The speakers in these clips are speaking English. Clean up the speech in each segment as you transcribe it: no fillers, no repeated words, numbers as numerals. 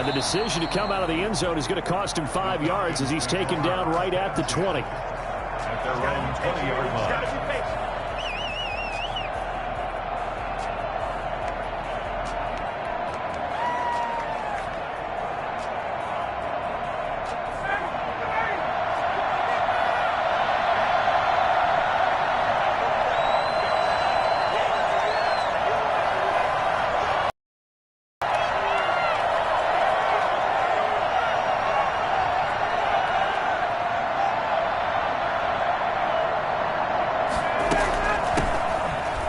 And the decision to come out of the end zone is going to cost him 5 yards as he's taken down right at the 20. At their own 20-yard line.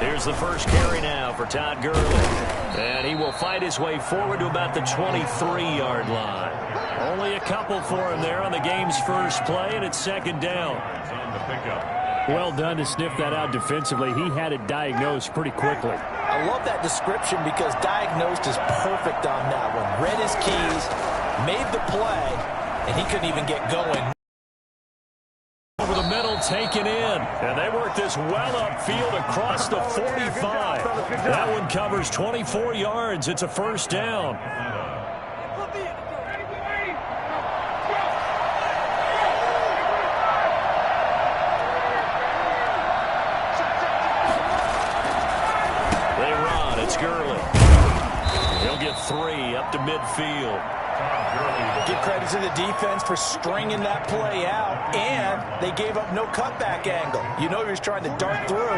Here's the first carry now for Todd Gurley. And he will fight his way forward to about the 23-yard line. Only a couple for him there on the game's first play, and it's second down. Well done to sniff that out defensively. He had it diagnosed pretty quickly. I love that description because diagnosed is perfect on that one. Read his keys, made the play, and he couldn't even get going. Over the middle, taken in. And they work this well upfield across the 45. That one covers 24 yards. It's a first down. They run. It's Gurley. He'll get 3 up to midfield. Give credit to the defense for stringing that play out, and they gave up no cutback angle. You know he was trying to dart through.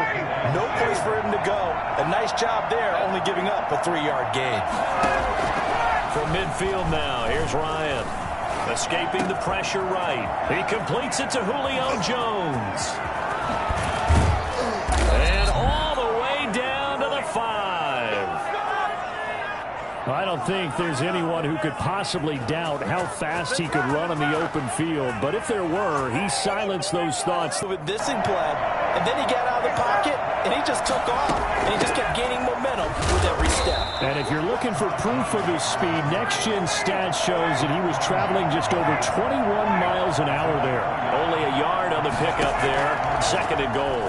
No place for him to go. A nice job there, only giving up a 3-yard gain. From midfield now, here's Ryan. Escaping the pressure right. He completes it to Julio Jones. And all the way down to the 5. I don't think there's anyone who could possibly doubt how fast he could run on the open field. But if there were, he silenced those thoughts. With this in play, and then he got out of the pocket, and he just took off. And he just kept gaining momentum with every step. And if you're looking for proof of his speed, Next Gen Stats shows that he was traveling just over 21 miles an hour there. Only a yard on the pickup there. Second and goal.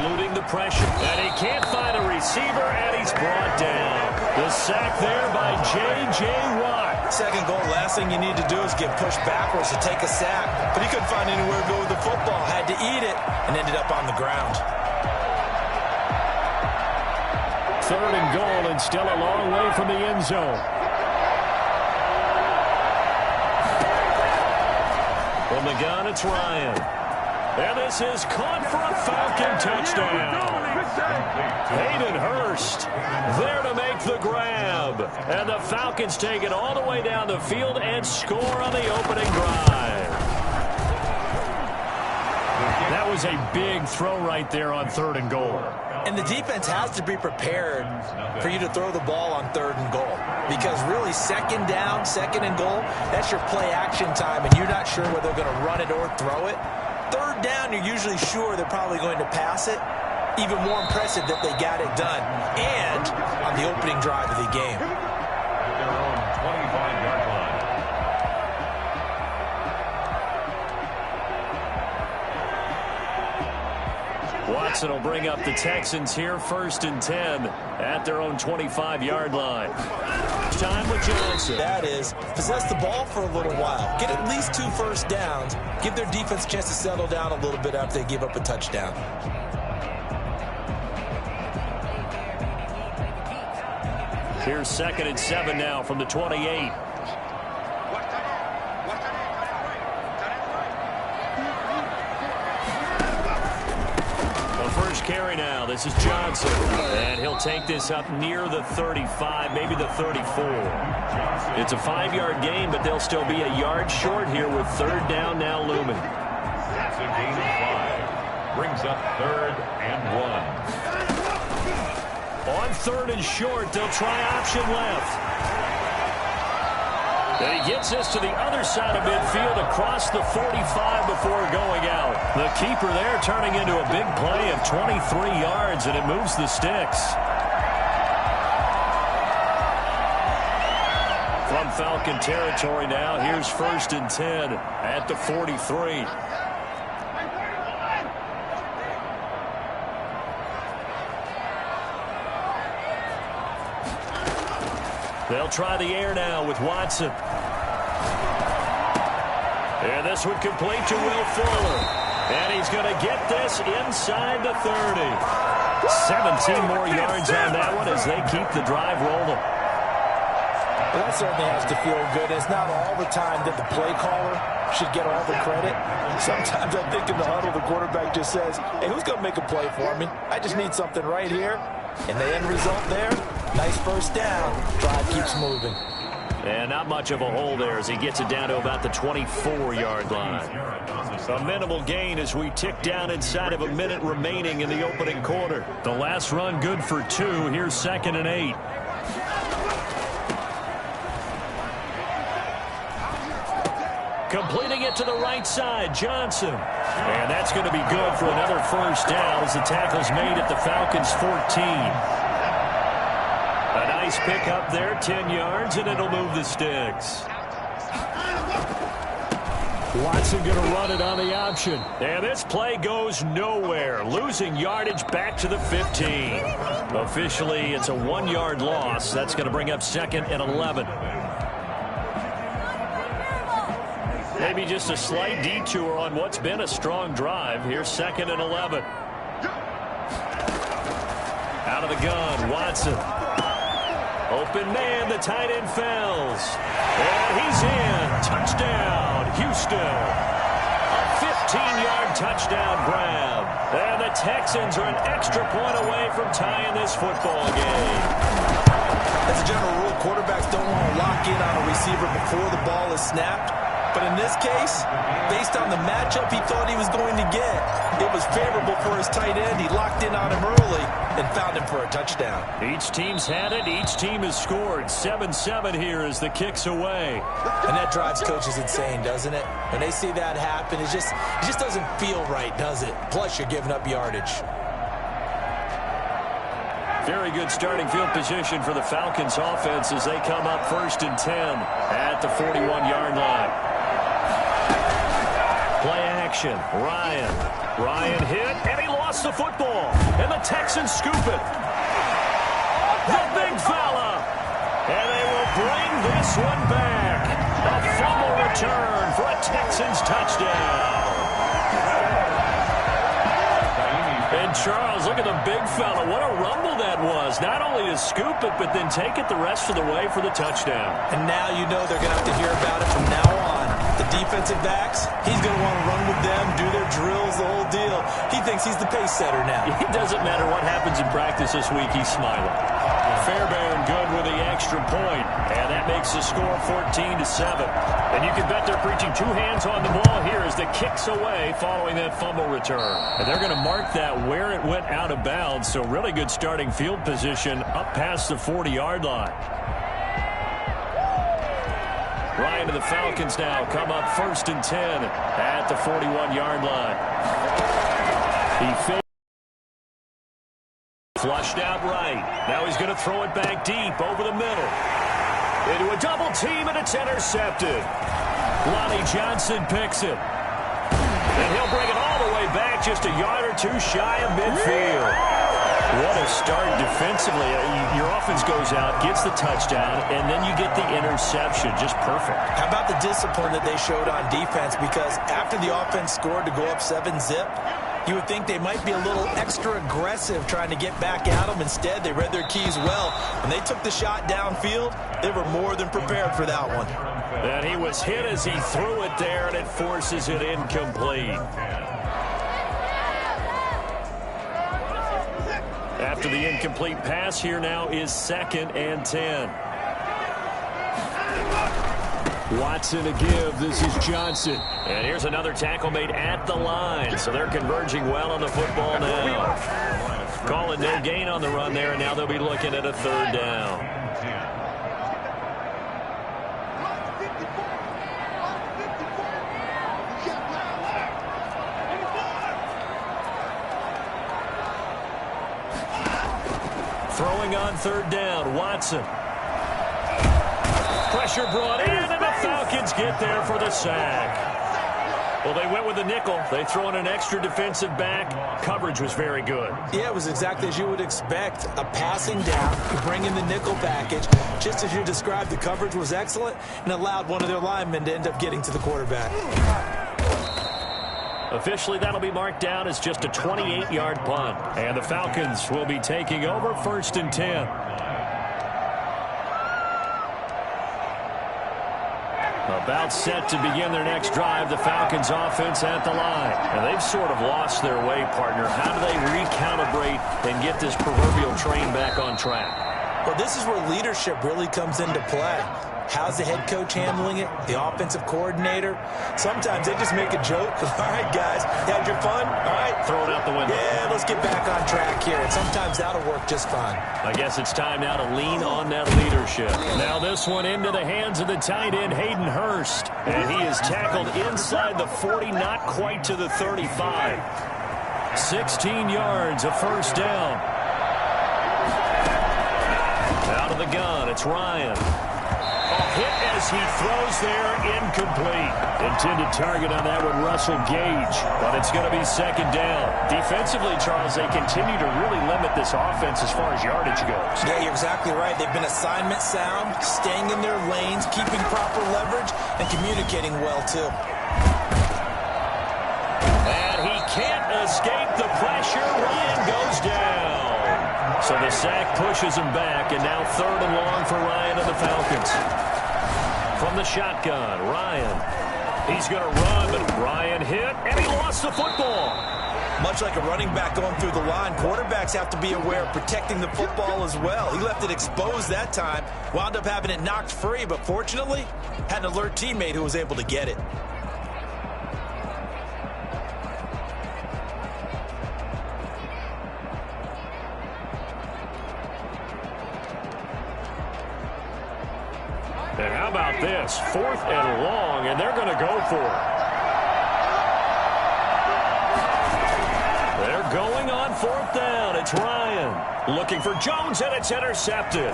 Eluding the pressure, and he can't find a receiver, and he's brought down. The sack there by J.J. Watt. Second goal, last thing you need to do is get pushed backwards to take a sack. But he couldn't find anywhere to go with the football. Had to eat it, and ended up on the ground. Third and goal, and still a long way from the end zone. From the gun, it's Ryan. And this is caught for a Falcon touchdown. Hayden Hurst there to make the grab. And the Falcons take it all the way down the field and score on the opening drive. That was a big throw right there on third and goal. And the defense has to be prepared for you to throw the ball on third and goal. Because really, second down, second and goal, that's your play action time, and you're not sure whether they're going to run it or throw it. Third down, you're usually sure they're probably going to pass it. Even more impressive that they got it done. And on the opening drive of the game. At their own 25-yard line. Watson will bring up the Texans here, 1st and 10 at their own 25-yard line. Time with Johnson. That is, possess the ball for a little while. Get at least 2 first downs. Give their defense a chance to settle down a little bit after they give up a touchdown. Here's 2nd and 7 now from the 28. First carry now. This is Johnson. And he'll take this up near the 35, maybe the 34. It's a 5-yard gain, but they'll still be a yard short here with third down now looming. That's a gain of 5. Brings up 3rd and 1. On 3rd and short, they'll try option left. And he gets this to the other side of midfield across the 45 before going out. The keeper there turning into a big play of 23 yards, and it moves the sticks. From Falcon territory now, here's 1st and 10 at the 43. They'll try the air now with Watson. And this one complete to Will Fuller. And he's going to get this inside the 30. 17 more yards on that one as they keep the drive rolling. Well, that certainly has to feel good. It's not all the time that the play caller should get all the credit. Sometimes I think in the huddle, the quarterback just says, hey, who's going to make a play for me? I just need something right here. And the end result there, nice first down. Drive keeps moving. And not much of a hole there as he gets it down to about the 24-yard line. A minimal gain as we tick down inside of a minute remaining in the opening quarter. The last run good for 2. Here's 2nd and 8. Completing it to the right side, Johnson. And that's going to be good for another first down as the tackle's made at the Falcons' 14. A nice pickup there, 10 yards, and it'll move the sticks. Watson going to run it on the option. And this play goes nowhere. Losing yardage back to the 15. Officially, it's a 1-yard loss. That's going to bring up 2nd and 11. Maybe just a slight detour on what's been a strong drive. Here's 2nd and 11. Out of the gun, Watson. Open man, the tight end Fells. And he's in. Touchdown, Houston. A 15-yard touchdown grab. And the Texans are an extra point away from tying this football game. As a general rule, quarterbacks don't want to lock in on a receiver before the ball is snapped. But in this case, based on the matchup he thought he was going to get, it was favorable for his tight end. He locked in on him early and found him for a touchdown. Each team's had it. Each team has scored. 7-7 here as the kick's away. And that drives coaches insane, doesn't it? When they see that happen, it just doesn't feel right, does it? Plus, you're giving up yardage. Very good starting field position for the Falcons offense as they come up 1st and 10 at the 41-yard line. Play action. Ryan hit, and he lost the football. And the Texans scoop it. The big fella. And they will bring this one back. A fumble return for a Texans touchdown. And Charles, look at the big fella. What a rumble that was. Not only to scoop it, but then take it the rest of the way for the touchdown. And now you know they're going to have to hear about it from now on. The defensive backs, he's going to want to run with them, do their drills, the whole deal. He thinks he's the pace setter now. It doesn't matter what happens in practice this week, he's smiling. Fairbairn good with the extra point, and that makes the score 14-7. And you can bet they're preaching 2 hands on the ball here as the kick's away following that fumble return. And they're going to mark that where it went out of bounds, so really good starting field position up past the 40-yard line. Ryan to the Falcons now come up 1st and 10 at the 41-yard line. He flushed out right. Now he's going to throw it back deep over the middle. Into a double team, and it's intercepted. Lonnie Johnson picks it. And he'll bring it all the way back just a yard or 2 shy of midfield. What a start defensively. Your offense goes out, gets the touchdown, and then you get the interception. Just perfect. How about the discipline that they showed on defense? Because after the offense scored to go up 7-zip, you would think they might be a little extra aggressive trying to get back at them. Instead, they read their keys well. When they took the shot downfield, they were more than prepared for that one. And he was hit as he threw it there, and it forces it incomplete. After the incomplete pass, here now is 2nd and 10. Watson to give. This is Johnson. And here's another tackle made at the line. So they're converging well on the football now. Calling no gain on the run there, and now they'll be looking at a 3rd down. Throwing on 3rd down, Watson. Pressure brought in, and the Falcons get there for the sack. Well, they went with the nickel. They throw in an extra defensive back. Coverage was very good. Yeah, it was exactly as you would expect. A passing down, you bring in the nickel package. Just as you described, the coverage was excellent and allowed one of their linemen to end up getting to the quarterback. Officially, that'll be marked down as just a 28-yard punt. And the Falcons will be taking over 1st and 10. About set to begin their next drive, the Falcons offense at the line. And they've sort of lost their way, partner. How do they recalibrate and get this proverbial train back on track? Well, this is where leadership really comes into play. How's the head coach handling it? The offensive coordinator? Sometimes they just make a joke. All right, guys, had your fun? All right. Throw it out the window. Yeah, let's get back on track here. And sometimes that'll work just fine. I guess it's time now to lean on that leadership. Now this one into the hands of the tight end, Hayden Hurst. And he is tackled inside the 40, not quite to the 35. 16 yards, a first down. Out of the gun, it's Ryan. A hit as he throws there, incomplete. Intended target on that one, Russell Gage, but it's going to be 2nd down. Defensively, Charles, they continue to really limit this offense as far as yardage goes. Yeah, you're exactly right. They've been assignment sound, staying in their lanes, keeping proper leverage, and communicating well, too. And he can't escape the pressure. Ryan goes down. So the sack pushes him back, and now 3rd and long for Ryan and the Falcons. From the shotgun, Ryan. He's going to run, but Ryan hit, and he lost the football. Much like a running back going through the line, quarterbacks have to be aware of protecting the football as well. He left it exposed that time, wound up having it knocked free, but fortunately, had an alert teammate who was able to get it. And how about this? 4th and long, and they're going to go for it. They're going on 4th down. It's Ryan looking for Jones, and it's intercepted.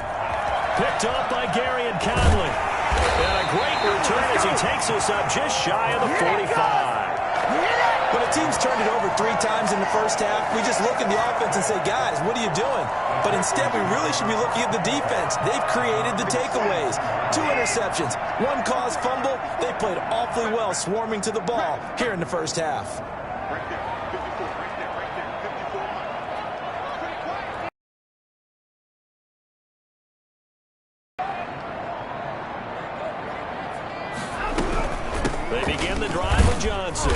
Picked up by Garyon Conley. And a great return as he takes this up just shy of the 45. When a team's turned it over 3 times in the first half, we just look at the offense and say, guys, what are you doing? But instead, we really should be looking at the defense. They've created the takeaways. 2 interceptions, 1 caused fumble. They played awfully well swarming to the ball here in the first half. They begin the drive with Johnson.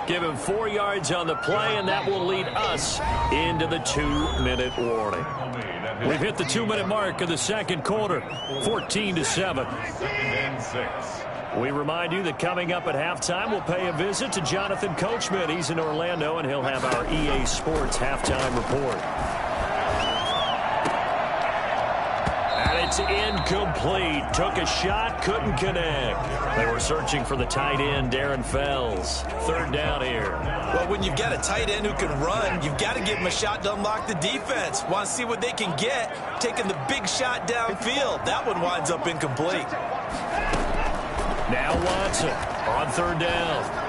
Give him 4 yards on the play, and that will lead us into the 2-minute warning. We've hit the 2-minute mark of the 2nd quarter, 14-7. 2nd and 6. We remind you that coming up at halftime, we'll pay a visit to Jonathan Coachman. He's in Orlando, and he'll have our EA Sports halftime report. It's incomplete. Took a shot, couldn't connect. They were searching for the tight end, Darren Fells. 3rd down here. Well, when you've got a tight end who can run, you've got to give him a shot to unlock the defense. Want to see what they can get, taking the big shot downfield. That one winds up incomplete. Now Watson on 3rd down.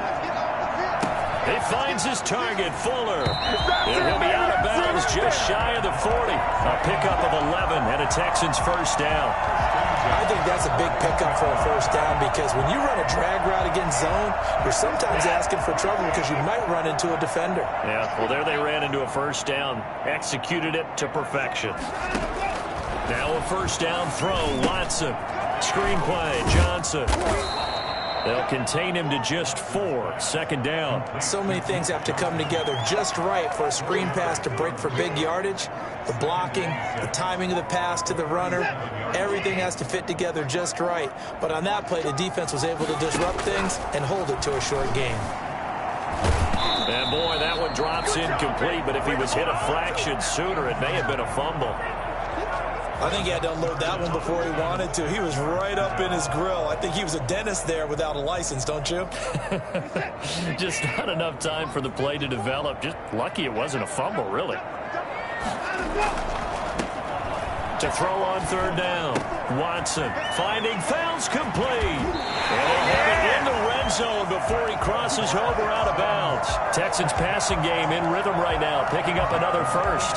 He finds his target, Fuller. And he'll be out of bounds just shy of the 40. A pickup of 11 and a Texans first down. I think that's a big pickup for a first down because when you run a drag route against zone, you're sometimes asking for trouble because you might run into a defender. Yeah, well, there they ran into a first down. Executed it to perfection. Now a first down throw, Watson. Screen play, Johnson. They'll contain him to just 4. 2nd down. So many things have to come together just right for a screen pass to break for big yardage. The blocking, the timing of the pass to the runner, everything has to fit together just right. But on that play, the defense was able to disrupt things and hold it to a short game. And boy, that one drops incomplete, but if he was hit a fraction sooner, it may have been a fumble. I think he had to unload that one before he wanted to. He was right up in his grill. I think he was a dentist there without a license, don't you? Just not enough time for the play to develop. Just lucky it wasn't a fumble, really. To throw on 3rd down. Watson finding Fells complete. And they'll have it in the red end zone before he crosses over out of bounds. Texans passing game in rhythm right now, picking up another first.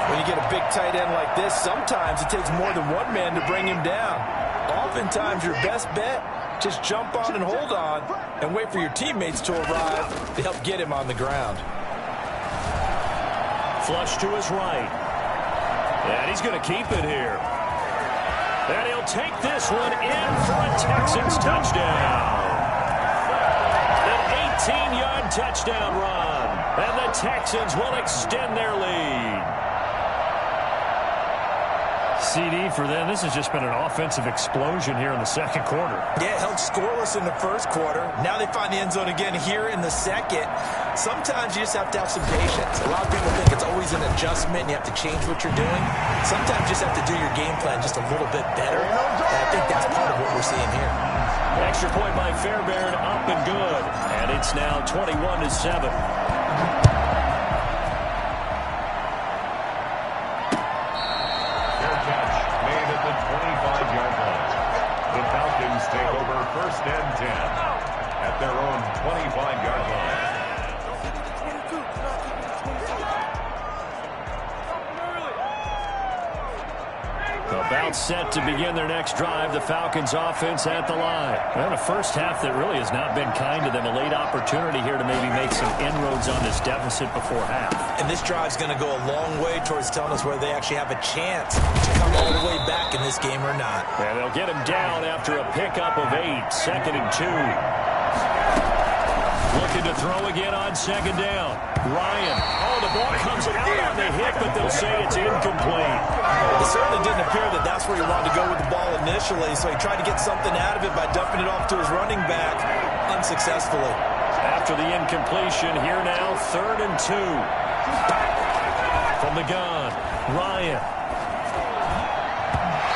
When you get a big tight end like this, sometimes it takes more than one man to bring him down. Oftentimes, your best bet, just jump on and hold on and wait for your teammates to arrive to help get him on the ground. Flush to his right. And he's going to keep it here. And he'll take this one in for a Texans touchdown. An 18-yard touchdown run. And the Texans will extend their lead. CD for them. This has just been an offensive explosion here in the second quarter. Yeah, held scoreless in the first quarter. Now they find the end zone again here in the second. Sometimes you just have to have some patience. A lot of people think it's always an adjustment and you have to change what you're doing. Sometimes you just have to do your game plan just a little bit better. And I think that's part of what we're seeing here. Extra point by Fairbairn, up and good. And it's now 21-7. Take over 1st and 10 at their own 25-yard line. About set to begin their next drive, the Falcons offense at the line. Well, a first half that really has not been kind to them. A late opportunity here to maybe make some inroads on this deficit before half. And this drive's going to go a long way towards telling us whether they actually have a chance to come all the way back in this game or not. And they'll get him down after a pickup of 8, 2nd and 2. Looking to throw again on 2nd down. Ryan. Oh, the ball comes out on the hit, but they'll say it's incomplete. It certainly didn't appear that that's where he wanted to go with the ball initially, so he tried to get something out of it by dumping it off to his running back unsuccessfully. After the incompletion, here now, 3rd and 2. From the gun, Ryan.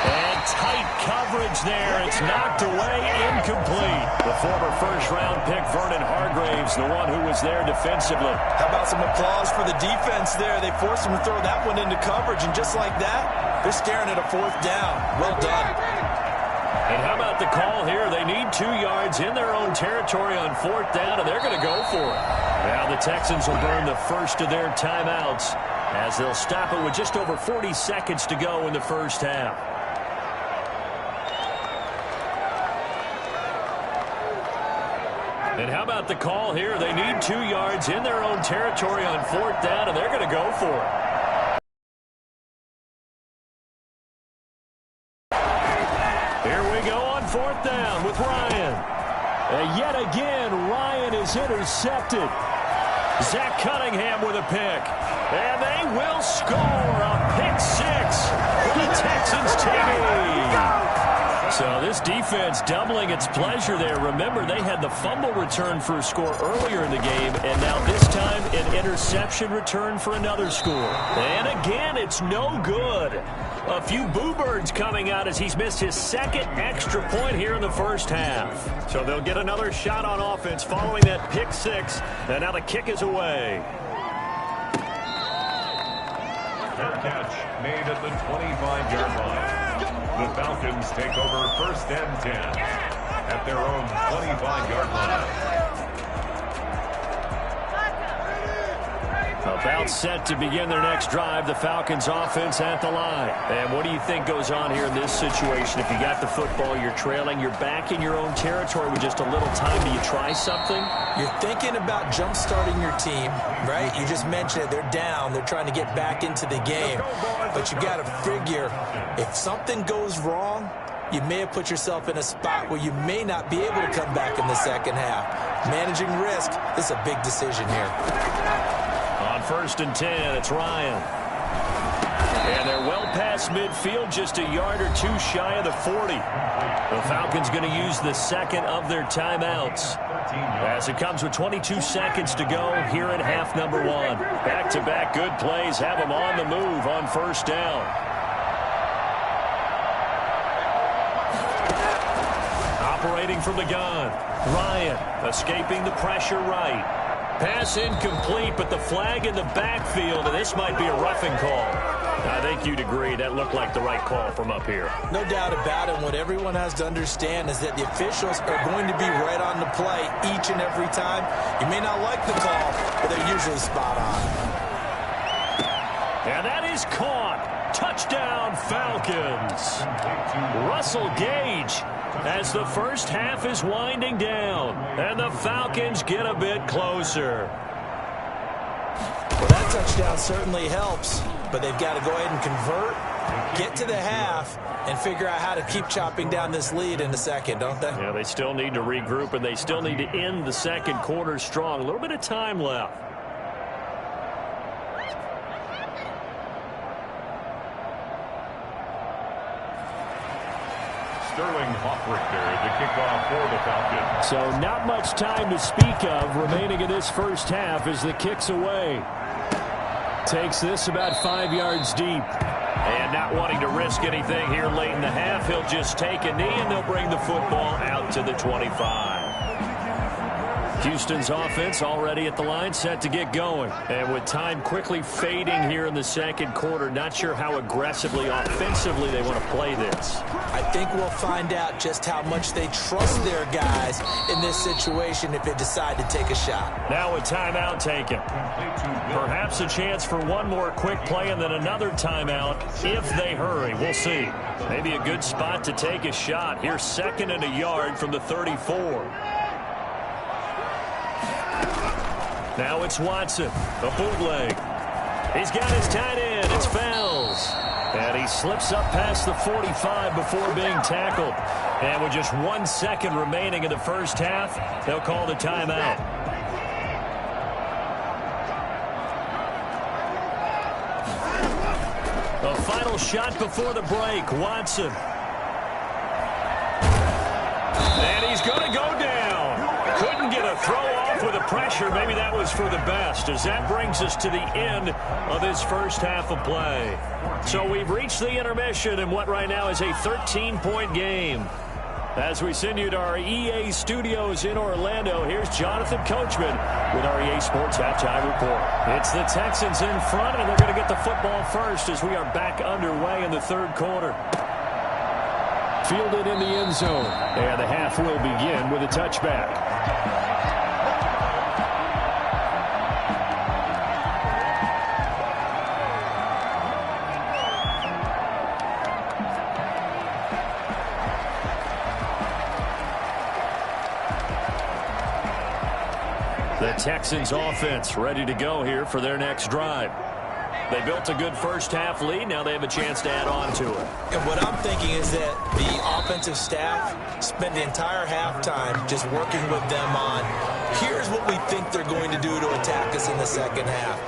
And tight coverage there. It's knocked away, incomplete. The former first-round pick, Vernon Hargraves, the one who was there defensively. How about some applause for the defense there? They forced him to throw that one into coverage, and just like that, they're staring at a 4th down. Well done. And how about the call here? They need 2 yards in their own territory on 4th down, and they're going to go for it. Now the Texans will burn the first of their timeouts as they'll stop it with just over 40 seconds to go in the first half. And how about the call here? They need 2 yards in their own territory on 4th down, and they're going to go for it. Here we go on 4th down with Ryan. And yet again, Ryan is intercepted. Zach Cunningham with a pick. And they will score a pick 6 for the Texans team. So this defense doubling its pleasure there. Remember, they had the fumble return for a score earlier in the game, and now this time an interception return for another score. And again, it's no good. A few boo birds coming out as he's missed his 2nd extra point here in the first half. So they'll get another shot on offense following that pick 6, and now the kick is away. Fair catch made at the 25-yard line. The Falcons take over 1st and 10 at their own 25-yard line. About set to begin their next drive, the Falcons offense at the line. And what do you think goes on here in this situation? If you got the football, you're trailing, you're back in your own territory with just a little time. Do you try something? You're thinking about jump-starting your team, right? You just mentioned it. They're down. They're trying to get back into the game. But you got to figure, if something goes wrong, you may have put yourself in a spot where you may not be able to come back in the second half. Managing risk, this is a big decision here. On 1st and 10, it's Ryan. And they're well past midfield, just a yard or 2 shy of the 40. The Falcons going to use the 2nd of their timeouts as it comes with 22 seconds to go here in half number 1. Back-to-back good plays have them on the move on 1st down. Operating from the gun, Ryan escaping the pressure right. Pass incomplete, but the flag in the backfield, and this might be a roughing call. I think you'd agree that looked like the right call from up here. No doubt about it. What everyone has to understand is that the officials are going to be right on the play each and every time. You may not like the call, but they're usually spot on. And that is caught. Touchdown, Falcons. Russell Gage, as the first half is winding down, and the Falcons get a bit closer. Well, that touchdown certainly helps, but they've got to go ahead and convert, get to the half, and figure out how to keep chopping down this lead in the second, don't they? Yeah, they still need to regroup, and they still need to end the second quarter strong. A little bit of time left. Sterling Hoffrichter, the kickoff for the Falcons. So not much time to speak of remaining in this first half as the kick's away. Takes this about 5 yards deep. And not wanting to risk anything here late in the half, he'll just take a knee and they'll bring the football out to the 25. Houston's offense already at the line, set to get going. And with time quickly fading here in the second quarter, not sure how aggressively, offensively they want to play this. I think we'll find out just how much they trust their guys in this situation if they decide to take a shot. Now a timeout taken. Perhaps a chance for one more quick play and then another timeout if they hurry. We'll see. Maybe a good spot to take a shot. Here's 2nd and a yard from the 34. Now it's Watson, a bootleg. He's got his tight end. It's Fells. And he slips up past the 45 before being tackled. And with just 1 second remaining in the first half, they'll call the timeout. A final shot before the break. Watson. And he's going to go down. Couldn't get a throw off with the pressure. Maybe that was for the best, as that brings us to the end of this first half of play. So we've reached the intermission in what right now is a 13-point game. As we send you to our EA studios in Orlando, here's Jonathan Coachman with our EA Sports Halftime Report. It's the Texans in front, and they're going to get the football first as we are back underway in the third quarter. Fielded in the end zone, and the half will begin with a touchback. The Texans offense ready to go here for their next drive. They built a good first-half lead. Now they have a chance to add on to it. And what I'm thinking is that the offensive staff spend the entire halftime just working with them on, here's what we think they're going to do to attack us in the second half.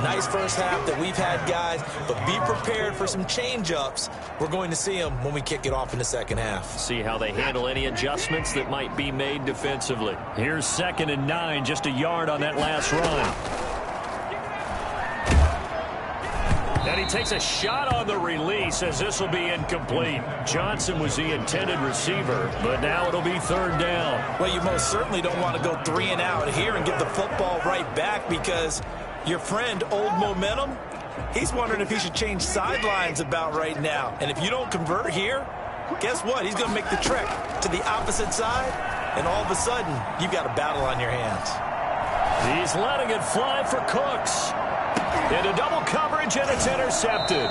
Nice first half that we've had, guys, but be prepared for some change-ups. We're going to see them when we kick it off in the second half. See how they handle any adjustments that might be made defensively. Here's 2nd and 9, just a yard on that last run. And he takes a shot on the release as this will be incomplete. Johnson was the intended receiver, but now it'll be 3rd down. Well, you most certainly don't want to go 3 and out here and get the football right back, because your friend, Old Momentum, he's wondering if he should change sidelines about right now. And if you don't convert here, guess what? He's going to make the trek to the opposite side, and all of a sudden, you've got a battle on your hands. He's letting it fly for Cooks. Into double coverage, and it's intercepted.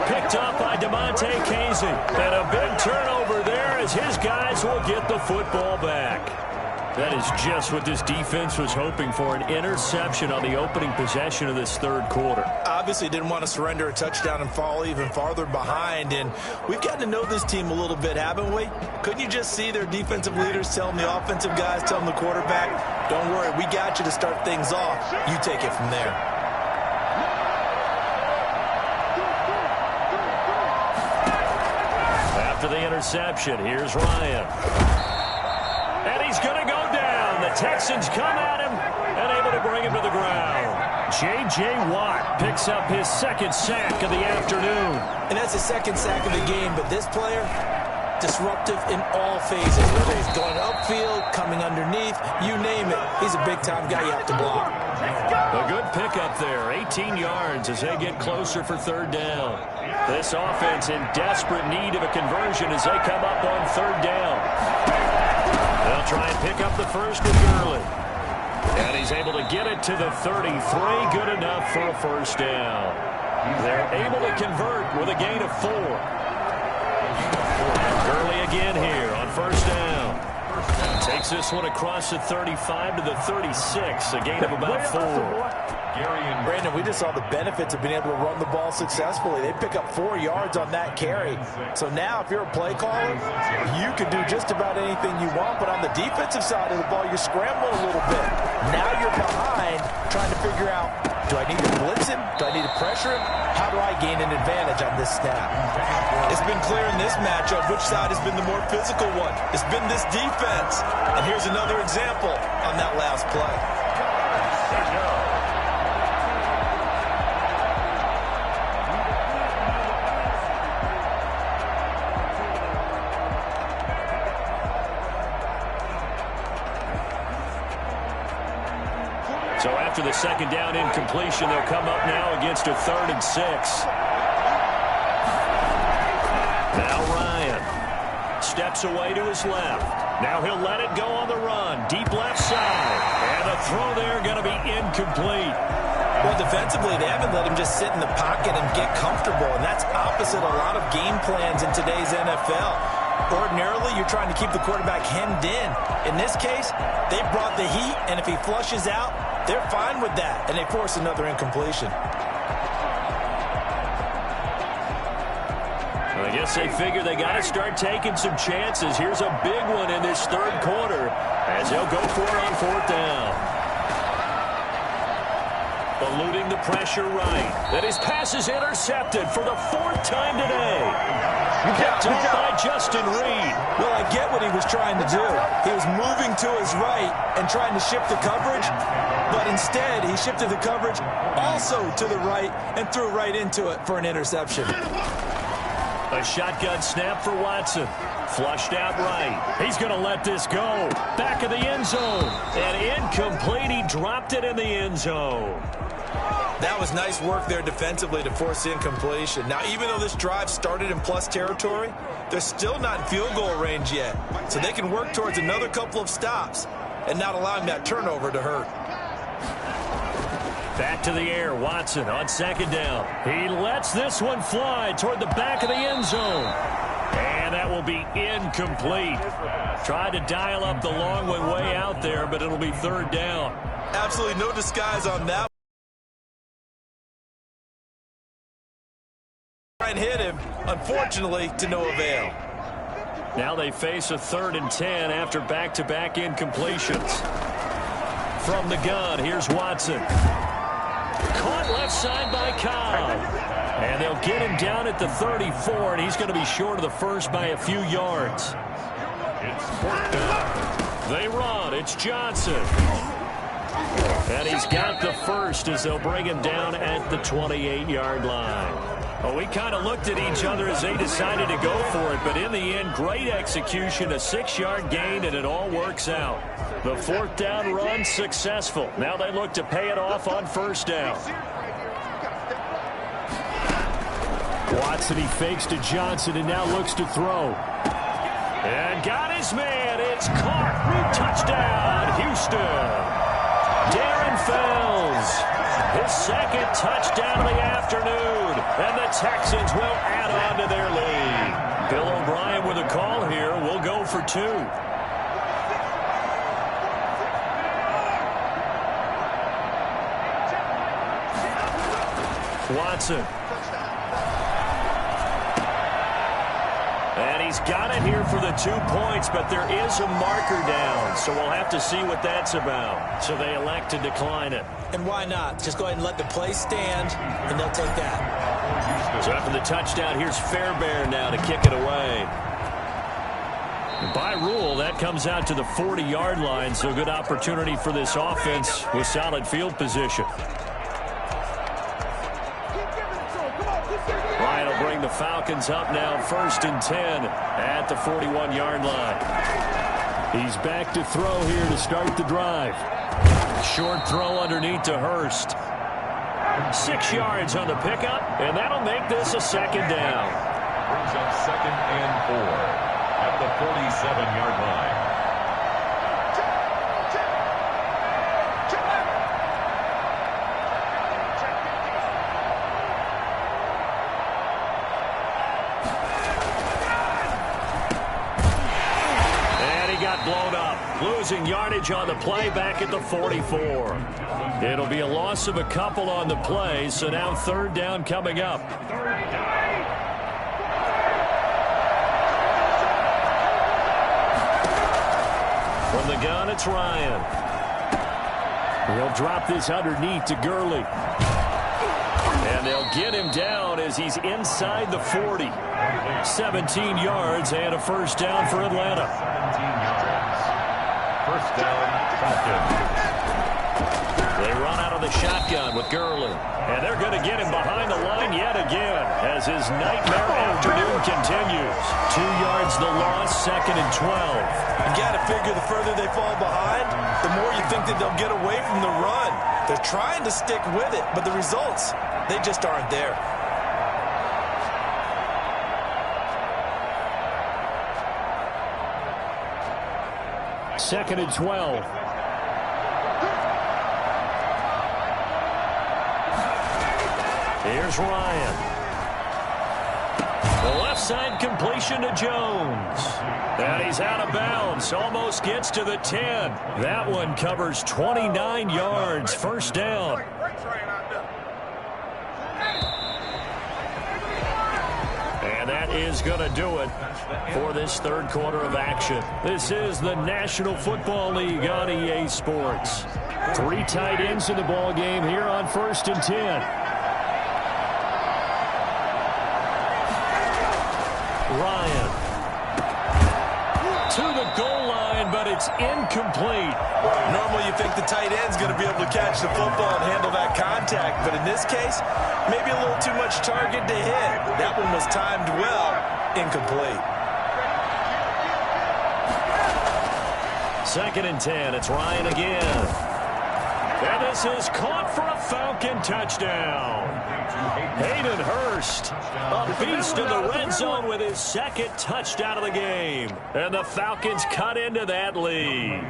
Picked up by Damontae Kazee. And a big turnover there as his guys will get the football back. That is just what this defense was hoping for, an interception on the opening possession of this third quarter. Obviously didn't want to surrender a touchdown and fall even farther behind, and we've gotten to know this team a little bit, haven't we? Couldn't you just see their defensive leaders telling the offensive guys, telling the quarterback, don't worry, we got you to start things off. You take it from there. After the interception, here's Ryan. And he's going to go down. The Texans come at him and able to bring him to the ground. J.J. Watt picks up his 2nd sack of the afternoon. And that's the 2nd sack of the game, but this player, disruptive in all phases, whether he's going upfield, coming underneath, you name it. He's a big-time guy you have to block. A good pickup there, 18 yards as they get closer for third down. This offense in desperate need of a conversion as they come up on third down. They'll try and pick up the first with Gurley. And he's able to get it to the 33, good enough for a first down. They're able to convert with a gain of 4. Gurley again here on first down. Takes this one across the 35 to the 36, a gain of about 4. Brandon, we just saw the benefits of being able to run the ball successfully. They pick up 4 yards on that carry. So now if you're a play caller, you can do just about anything you want. But on the defensive side of the ball, you're scrambling a little bit. Now you're behind trying to figure out, do I need to blitz him? Do I need to pressure him? How do I gain an advantage on this snap? It's been clear in this matchup which side has been the more physical one. It's been this defense. And here's another example on that last play. So after the second down incompletion, they'll come up now against a 3rd and 6. Now Ryan steps away to his left. Now he'll let it go on the run. Deep left side. And the throw there going to be incomplete. Well, defensively, they haven't let him just sit in the pocket and get comfortable, and that's opposite a lot of game plans in today's NFL. Ordinarily, you're trying to keep the quarterback hemmed in. In this case, they brought the heat, and if he flushes out, they're fine with that, and they force another incompletion. I guess they figure they got to start taking some chances. Here's a big one in this third quarter as they'll go for it on 4th down. Eluding the pressure right. That his pass is intercepted for the 4th time today. Picked up by Justin Reed. Well, I get what he was trying to do. He was moving to his right and trying to shift the coverage, but instead he shifted the coverage also to the right and threw right into it for an interception. A shotgun snap for Watson. Flushed out right. He's going to let this go. Back of the end zone. And incomplete. He dropped it in the end zone. That was nice work there defensively to force incompletion. Now, even though this drive started in plus territory, they're still not in field goal range yet. So they can work towards another couple of stops and not allowing that turnover to hurt. Back to the air, Watson on 2nd down. He lets this one fly toward the back of the end zone. And that will be incomplete. Tried to dial up the long way out there, but it'll be 3rd down. Absolutely no disguise on that. And hit him, unfortunately, to no avail. Now they face a 3rd and 10 after back-to-back incompletions. From the gun, here's Watson. Caught left side by Cobb. And they'll get him down at the 34, and he's going to be short of the first by a few yards. It's 4th down. They run. It's Johnson. And he's got the first as they'll bring him down at the 28-yard line. Well, we kind of looked at each other as they decided to go for it, but in the end, great execution, a 6-yard gain, and it all works out. The 4th down run successful. Now they look to pay it off on 1st down. Watson, he fakes to Johnson and now looks to throw. And got his man. It's caught. Touchdown, Houston. Darren Fells. His 2nd touchdown of the afternoon. And the Texans will add on to their lead. Bill O'Brien with a call here. We'll go for 2. Watson. And he's got it here for the 2 points, but there is a marker down, so we'll have to see what that's about. So they elect to decline it. And why not? Just go ahead and let the play stand, and they'll take that. So after the touchdown, here's Fairbairn now to kick it away. By rule, that comes out to the 40-yard line, so good opportunity for this offense with solid field position. Ryan will bring the Falcons up now 1st and 10 at the 41-yard line. He's back to throw here to start the drive. Short throw underneath to Hurst. 6 yards on the pickup, and that'll make this a 2nd down. Brings up 2nd and 4 at the 47-yard line. Blown up, losing yardage on the play back at the 44. It'll be a loss of a couple on the play, so now 3rd down coming up. From the gun, it's Ryan. He'll drop this underneath to Gurley. And they'll get him down as he's inside the 40. 17 yards and a 1st down for Atlanta. 17 yards. 1st down, Falcons. They run out of the shotgun with Gurley. And they're going to get him behind the line yet again as his nightmare afternoon continues. 2 yards the loss, 2nd and 12. You got to figure the further they fall behind, the more you think that they'll get away from the run. They're trying to stick with it, but the results, they just aren't there. Second and 12. Here's Ryan. The left side completion to Jones. And he's out of bounds. Almost gets to the 10. That one covers 29 yards. 1st down. And that is going to do it for this 3rd quarter of action. This is the National Football League on EA Sports. 3 tight ends in the ball game here on 1st and 10. Ryan to the goal line, but it's incomplete. Normally you think the tight end's going to be able to catch the football and handle that contact, but in this case, maybe a little too much target to hit. That one was timed well. Incomplete. 2nd and 10. It's Ryan again. And this is caught for a Falcon touchdown. Hayden Hurst, a beast in the red zone with his 2nd touchdown of the game. And the Falcons cut into that lead.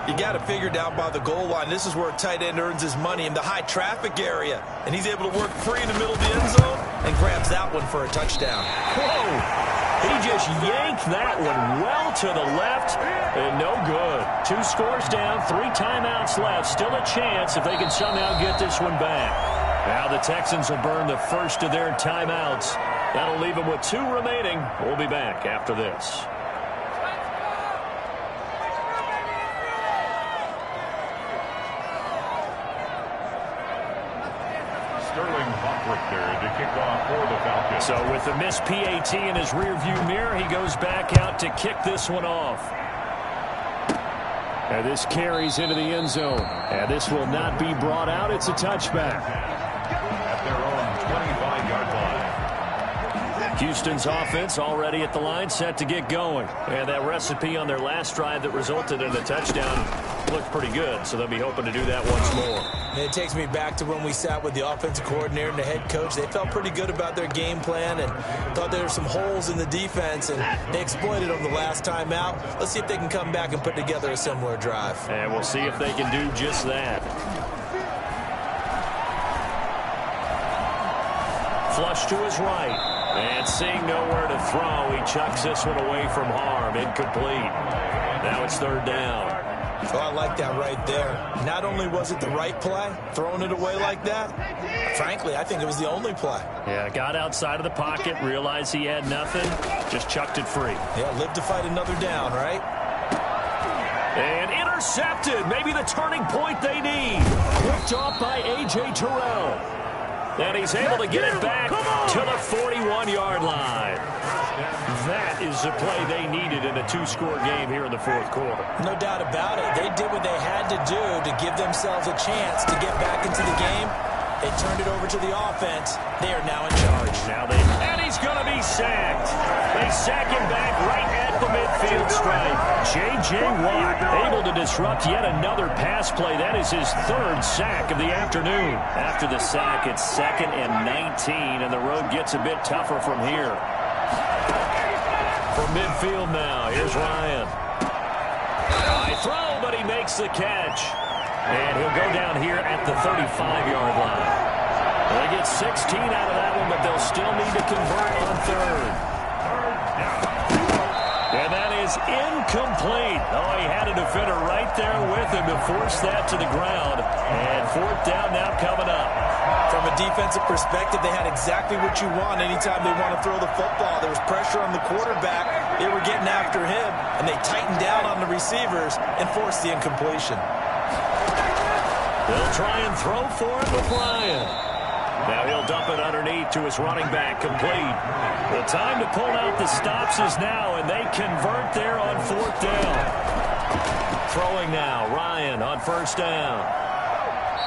You got to figure down by the goal line. This is where a tight end earns his money in the high traffic area. And he's able to work free in the middle of the end zone and grabs that one for a touchdown. Whoa! He just yanked that one well to the left, and no good. 2 scores down, 3 timeouts left. Still a chance if they can somehow get this one back. Now the Texans will burn the first of their timeouts. That'll leave them with 2 remaining. We'll be back after this. To kick off for the Falcons. So with the missed PAT in his rearview mirror, he goes back out to kick this one off. And this carries into the end zone. And this will not be brought out. It's a touchback. At their own 25-yard line. Houston's offense already at the line, set to get going. And that recipe on their last drive that resulted in a touchdown looked pretty good, so they'll be hoping to do that once more. And it takes me back to when we sat with the offensive coordinator and the head coach. They felt pretty good about their game plan and thought there were some holes in the defense, and they exploited them the last time out. Let's see if they can come back and put together a similar drive. And we'll see if they can do just that. Flush to his right. And seeing nowhere to throw, he chucks this one away from harm. Incomplete. Now it's 3rd down. Oh, I like that right there. Not only was it the right play, throwing it away like that, frankly, I think it was the only play. Yeah, got outside of the pocket, realized he had nothing, just chucked it free. Yeah, live to fight another down, right? And intercepted. Maybe the turning point they need. Picked off by A.J. Terrell. And he's able to get it back to the 41-yard line. That is the play they needed in a 2-score game here in the 4th quarter. No doubt about it. They did what they had to do to give themselves a chance to get back into the game. They turned it over to the offense. They are now in charge. And he's going to be sacked. They sack him back right at the midfield stripe. J.J. Watt able to disrupt yet another pass play. That is his third sack of the afternoon. After the sack, it's 2nd and 19, and the road gets a bit tougher from here. From midfield now, here's Ryan. High throw, but he makes the catch. And he'll go down here at the 35-yard line. They get 16 out of that one, but they'll still need to convert on third. And that is incomplete. Oh, he had a defender right there with him to force that to the ground. And 4th down now coming up. From a defensive perspective, they had exactly what you want anytime they want to throw the football. There was pressure on the quarterback. They were getting after him, and they tightened down on the receivers and forced the incompletion. They'll try and throw for it with Ryan. Now he'll dump it underneath to his running back, complete. The time to pull out the stops is now, and they convert there on 4th down. Throwing now, Ryan on 1st down.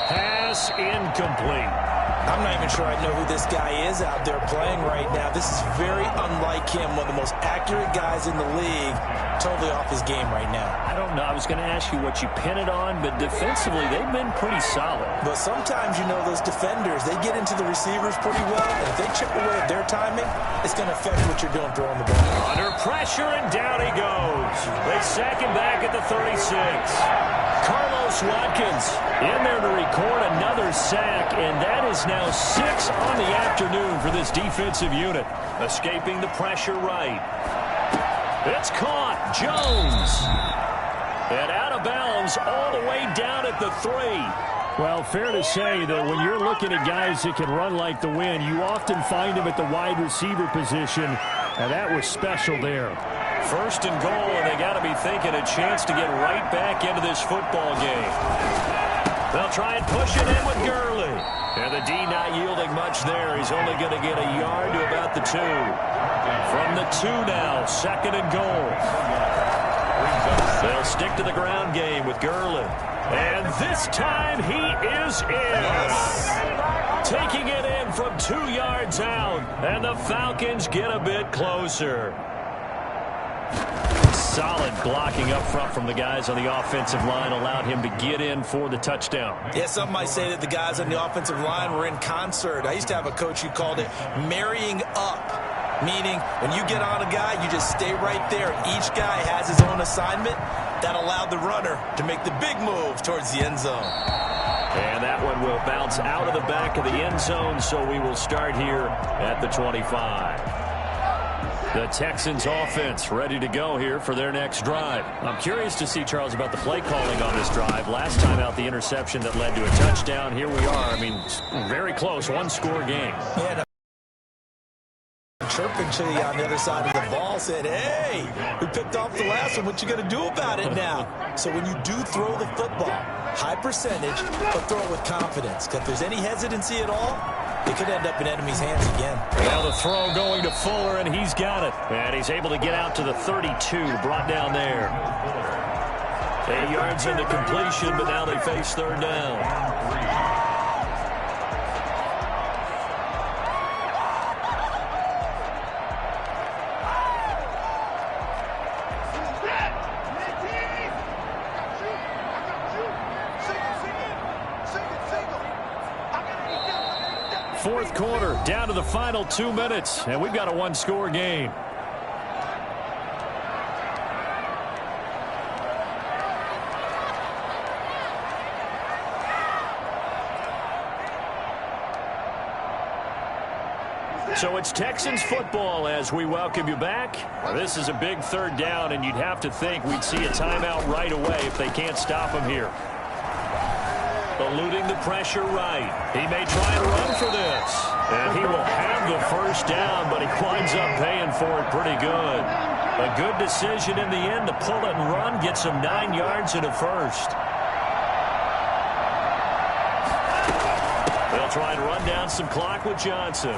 Pass incomplete. I'm not even sure I know who this guy is out there playing right now. This is very unlike him, one of the most accurate guys in the league. Totally off his game right now. I don't know. I was going to ask you what you pin it on, but defensively, they've been pretty solid. But sometimes, you know, those defenders, they get into the receivers pretty well, and if they chip away at their timing, it's going to affect what you're doing throwing the ball. Under pressure, and down he goes. They sack him back at the 36. Carlos Watkins in there to record another sack, and that is now 6 on the afternoon for this defensive unit. Escaping the pressure right. It's caught. Jones. And out of bounds all the way down at the 3. Well, fair to say that when you're looking at guys that can run like the wind, you often find them at the wide receiver position, and that was special there. 1st and goal, and they got to be thinking a chance to get right back into this football game. They'll try and push it in with Gurley. And the D not yielding much there. He's only going to get a yard to about the 2. From the 2 now, 2nd and goal. They'll stick to the ground game with Gurley. And this time he is in. Taking it in from 2 yards out. And the Falcons get a bit closer. Solid blocking up front from the guys on the offensive line allowed him to get in for the touchdown. Yeah, some might say that the guys on the offensive line were in concert. I used to have a coach who called it marrying up, meaning when you get on a guy, you just stay right there. Each guy has his own assignment. That allowed the runner to make the big move towards the end zone. And that one will bounce out of the back of the end zone, so we will start here at the 25. The Texans offense ready to go here for their next drive. I'm curious to see, Charles, about the play calling on this drive. Last time out, the interception that led to a touchdown. Here we are. I mean, very close, 1-score game. Yeah, chirping to you on the other side of the ball said, hey, we picked off the last one. What you going to do about it now? So when you do throw the football, high percentage, but throw it with confidence. Because if there's any hesitancy at all, it could end up in enemy's hands again. Now the throw going to Fuller, and he's got it. And he's able to get out to the 32, brought down there. 8 yards into completion, but now they face 3rd down. Fourth quarter, down to the final 2 minutes, and we've got a 1-score game. So it's Texans football as we welcome you back. This is a big 3rd down, and you'd have to think we'd see a timeout right away if they can't stop him here. Eluding the pressure right. He may try and run for this. And he will have the 1st down, but he winds up paying for it pretty good. A good decision in the end to pull it and run, get some 9 yards and a 1st. They'll try and run down some clock with Johnson.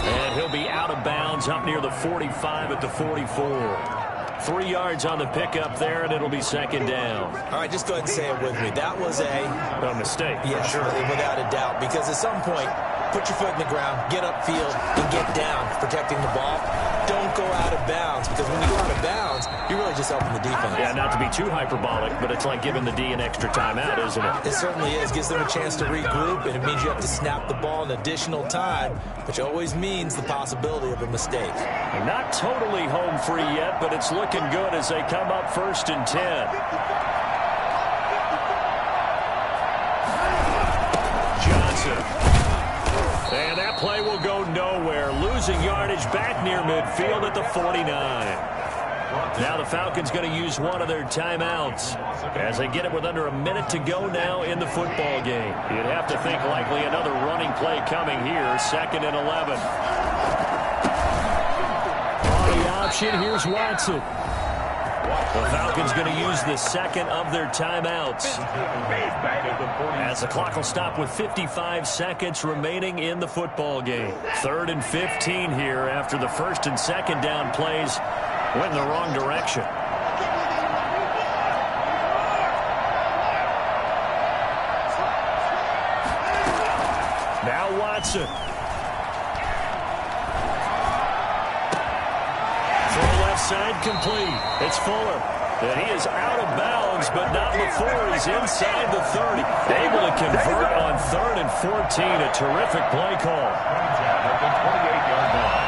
And he'll be out of bounds up near the 45 at the 44. 3 yards on the pickup there, and it'll be second down. All right, just go ahead and say it with me. That was a mistake. Yeah, sure, without a doubt. Because at some point, put your foot in the ground, get upfield, and get down protecting the ball. Don't go out of bounds, because when you go out of bounds, you're really just helping the defense. Yeah, not to be too hyperbolic, but it's like giving the D an extra timeout, isn't it? It certainly is. Gives them a chance to regroup, and it means you have to snap the ball an additional time, which always means the possibility of a mistake. Not totally home free yet, but it's looking good as they come up 1st and 10. Johnson. And that play will go nowhere. Losing yardage back near midfield at the 49. Now the Falcons going to use one of their timeouts as they get it with under a minute to go now in the football game. You'd have to think likely another running play coming here. 2nd and 11. On the option, here's Watson. The Falcons going to use the 2nd of their timeouts as the clock will stop with 55 seconds remaining in the football game. 3rd and 15 here after the 1st and 2nd down plays went in the wrong direction. Now Watson. Side complete. It's Fuller. And he is out of bounds, but not before he's inside the 30. Able to convert on 3rd and 14. A terrific play call. At the 28-yard line.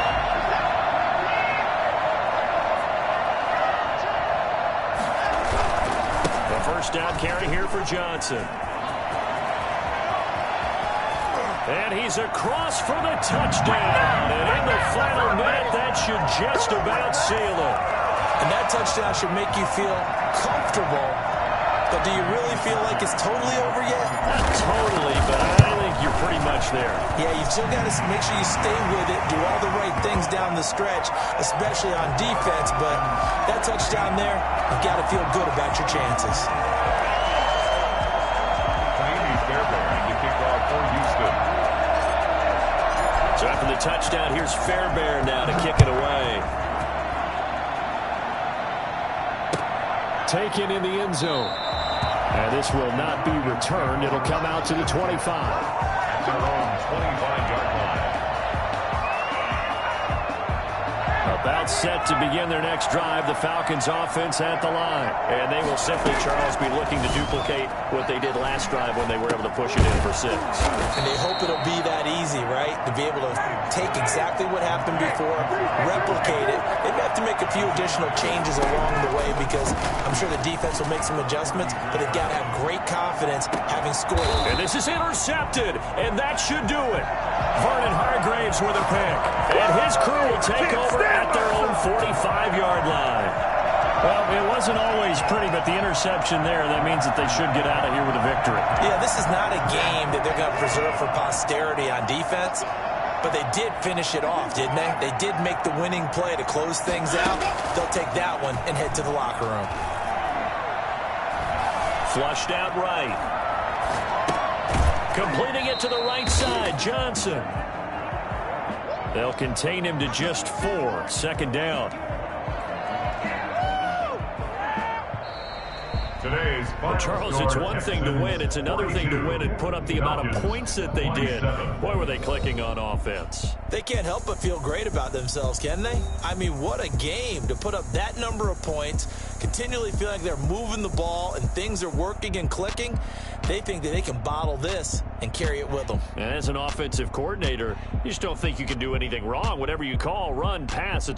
The first down carry here for Johnson. And he's across for the touchdown. And in the final minute, that should just about seal it. And that touchdown should make you feel comfortable. But do you really feel like it's totally over yet? Not totally, but I think you're pretty much there. Yeah, you've still got to make sure you stay with it, do all the right things down the stretch, especially on defense. But that touchdown there, you've got to feel good about your chances. Fairbairn to kick off for Houston. So after the touchdown, here's Fairbairn now to kick it away. Taken in the end zone. And this will not be returned. It'll come out to the 25. At their own 25-yard line. About set to begin their next drive. The Falcons offense at the line. And they will simply, Charles, be looking to duplicate what they did last drive when they were able to push it in for 6. And they hope it'll be that easy, right? To be able to take exactly what happened before, replicate it. They may have to make a few additional changes along the way because I'm sure the defense will make some adjustments, but they've got to have great confidence having scored. And this is intercepted, and that should do it. Vernon Hargreaves with a pick. And his crew will take over at their own 45-yard line. Well, it wasn't always pretty, but the interception there, that means that they should get out of here with a victory. Yeah, this is not a game that they're going to preserve for posterity on defense, but they did finish it off, didn't they? They did make the winning play to close things out. They'll take that one and head to the locker room. Flushed out right. Completing it to the right side, Johnson. They'll contain him to just 4. 2nd down. Today's Well, Charles, it's one thing to win. It's another thing to win and put up the amount of points that they did. Boy, were they clicking on offense. They can't help but feel great about themselves, can they? I mean, what a game to put up that number of points, continually feel like they're moving the ball and things are working and clicking. They think that they can bottle this and carry it with them. And as an offensive coordinator, you just don't think you can do anything wrong. Whatever you call, run, pass, it's